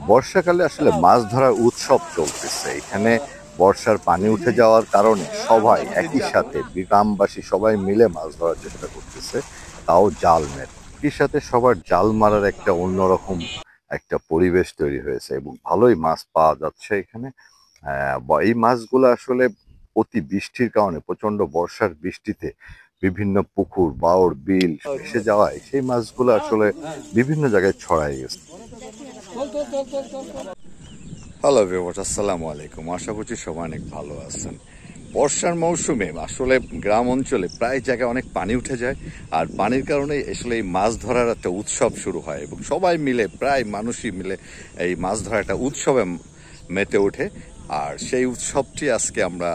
বর্ষাকালে আসলে মাছ ধরার উৎসব চলতেছে এখানে। বর্ষার পানি উঠে যাওয়ার কারণে সবাই একই সাথে গ্রামবাসী সবাই মিলে মাছ ধরার চেষ্টা করতেছে, তাও জাল মেরে। একই সাথে সবার জাল মারার একটা অন্যরকম একটা পরিবেশ তৈরি হয়েছে এবং ভালোই মাছ পাওয়া যাচ্ছে এখানে। এই মাছগুলো আসলে অতি বৃষ্টির কারণে, প্রচন্ড বর্ষার বৃষ্টিতে বিভিন্ন পুকুর, বাওড়, বিল ভেসে যাওয়ায় সেই মাছগুলো আসলে বিভিন্ন জায়গায় ছড়াই গেছে। হ্যালো ভিউয়ার্স, আসসালামু আলাইকুম। আশা করছি সবাই অনেক ভালো আছেন। বর্ষার মৌসুমে আসলে গ্রাম অঞ্চলে প্রায় জায়গায় অনেক পানি উঠে যায়, আর পানির কারণে আসলে এই মাছ ধরার একটা উৎসব শুরু হয় এবং সবাই মিলে, প্রায় মানুষই মিলে এই মাছ ধরার একটা উৎসবে মেতে ওঠে। আর সেই উৎসবটি আজকে আমরা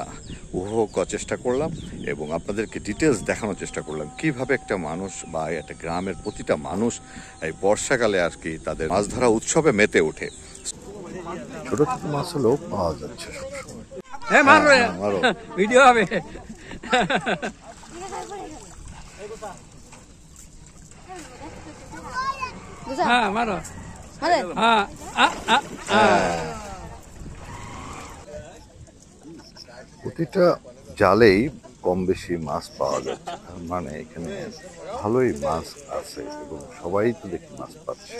উপভোগ করার চেষ্টা করলাম এবং আপনাদেরকে ডিটেলস দেখানোর চেষ্টা করলাম কিভাবে একটা মানুষ বা একটা গ্রামের প্রতিটা মানুষ এই বর্ষাকালে আর কি তাদের মাছ ধরা উৎসবে মেতে ওঠে। ছোট ছোট মাছ হলেও পাওয়া যাচ্ছে সবসময়। ভিডিও হবে। প্রতিটা জালেই কম বেশি মাছ পাওয়া যাচ্ছে, মানে এখানে ভালোই মাছ আছে এবং সবাই তো দেখি মাছ পাচ্ছে।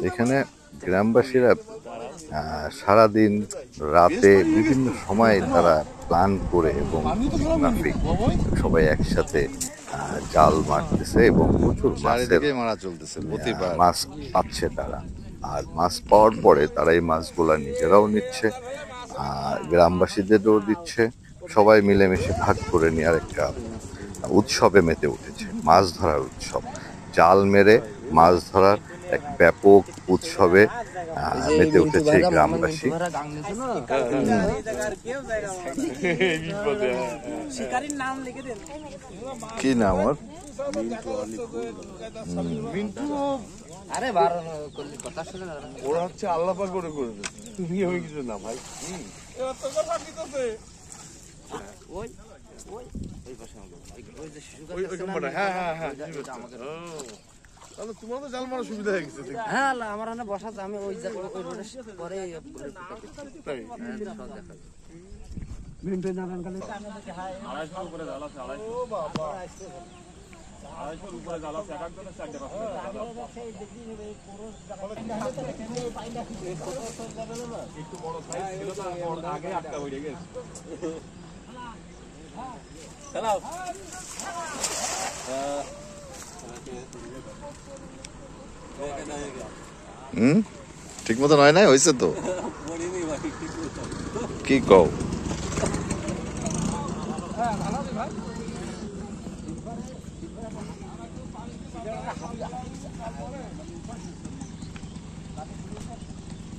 এখানে গ্রামবাসীরা সারাদিন রাতে বিভিন্ন সময় তারা প্ল্যান করে এবং সবাই একসাথে জাল মারতেছে এবং প্রচুর মাছ পাচ্ছে তারা। আর মাছ পাওয়ার পরে তারা এই মাছগুলা নিজেরাও নিচ্ছে, গ্রামবাসীদেরও দিচ্ছে। সবাই মিলেমিশে ভাগ করে নেওয়ার একটা উৎসবে মেতে উঠেছে, মাছ ধরার উৎসব। জাল মেরে মাছ ধরার এক ব্যাপক উৎসবে মেতে উঠেছে গ্রামবাসী। কি নাম ওর? আরে বারো কথা শুনে ওরা হচ্ছে আল্লাহ পাক করে করেছে, তুমি হয়ে কিছু না ভাই। ওই ওই ওই পাশে ওই যে শিশু গাছ, হ্যাঁ হ্যাঁ হ্যাঁ, তাহলে তোমার তো জাল মারার সুবিধা হয়ে গেছে। হ্যাঁ আমার এখানে বসা আছে, আমি ওই ওই রোডের পরে মিন্টু নাগান গেলে 250 উপরে জাল আছে, 250। ও বাবা 250 উপরে জাল আছে, এক একজনের 4টা 5টা একটু বড় সাইজ ছিল, তারপর আগে আটকা হয়ে গেছে। চালাও। ঠিক মতো নয় নাই হয়েছে তো কি কও?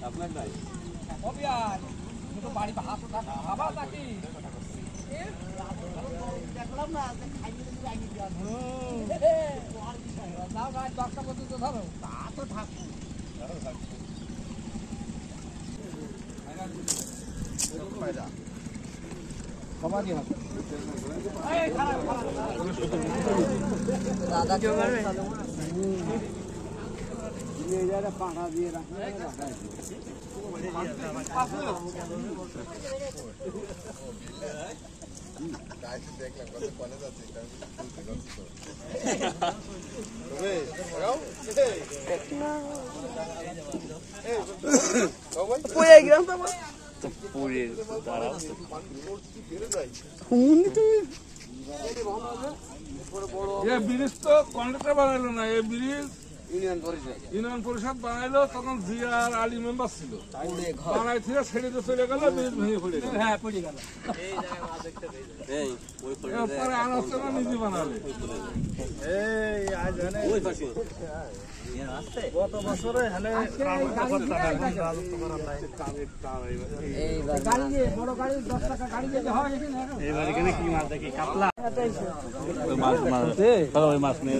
আপনার নাই বাড়ি ভাবা নাকি দেখলাম না, দশটা পর্যন্ত ধরো তা তো থাকবো। পাড়া দিয়ে রাখলে ব্রিজ তো কন্ট্রাক্টর বানাইলো না, এই ব্রিজ ইউনিয়ন পরিষদ বানাইলো, তখন জিয়ার আলী মেম্বার ছিল, বানাই থেকে ছেড়ে দিয়ে চলে গেল, ব্রিজ ভেঙে পড়ে গেল। হ্যাঁ পড়ে গেল, পরে আলোচনা নিজে বানাবে। গত বছরে বড় গাড়ি 10 টাকা গাড়ি যেতে হয়, এবার এখানে কি মাছ দেখি? কাতলা মাছ নিয়ে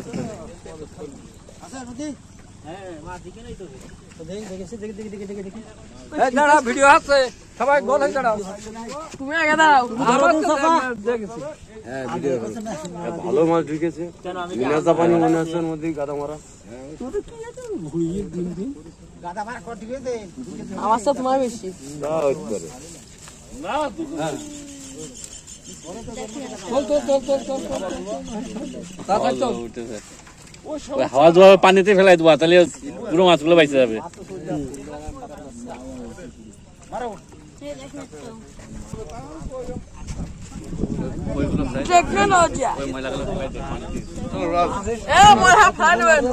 ভিডিও আছে সবাই গোল হয়ে দাঁড়াও তুমি আগে দাঁড়াও দেখেছি ভালো মাছ ঢুকেছে মিনা জাপানি মনে হচ্ছে মধ্যে গাদা মারা আমার সাথে তোমার বেশি হাওয়া জোয়ার পানিতে ফেলাই দেবো তাহলে পুরো মাছগুলো বাইচে যাবে Tecnologia. More have hardware.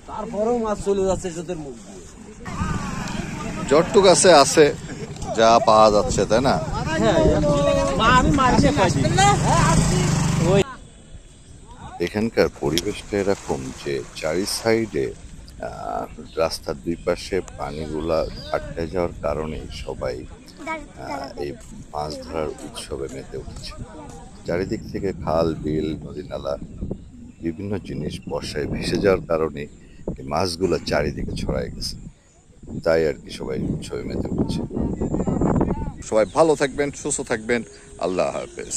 তারপরেও মাছ চলে যাচ্ছে জোতের মুখ যতটুক আছে আছে যা পাওয়া যাচ্ছে তাই না। এখানকার পরিবেশটা এরকম যে চারি সাইডে রাস্তার দুই পাশে পানিগুলা আটকে যাওয়ার কারণে সবাই এই মাছ ধরার উৎসবে মেতে উঠেছে। চারিদিক থেকে খাল বিল নদী নালা বিভিন্ন জিনিস বর্ষায় ভেসে যাওয়ার কারণে এই মাছগুলো চারিদিকে ছড়ায় গেছে, তাই আর কি সবাই উৎসবে মেতে উঠছে। সবাই ভালো থাকবেন, সুস্থ থাকবেন, আল্লাহ হাফেজ।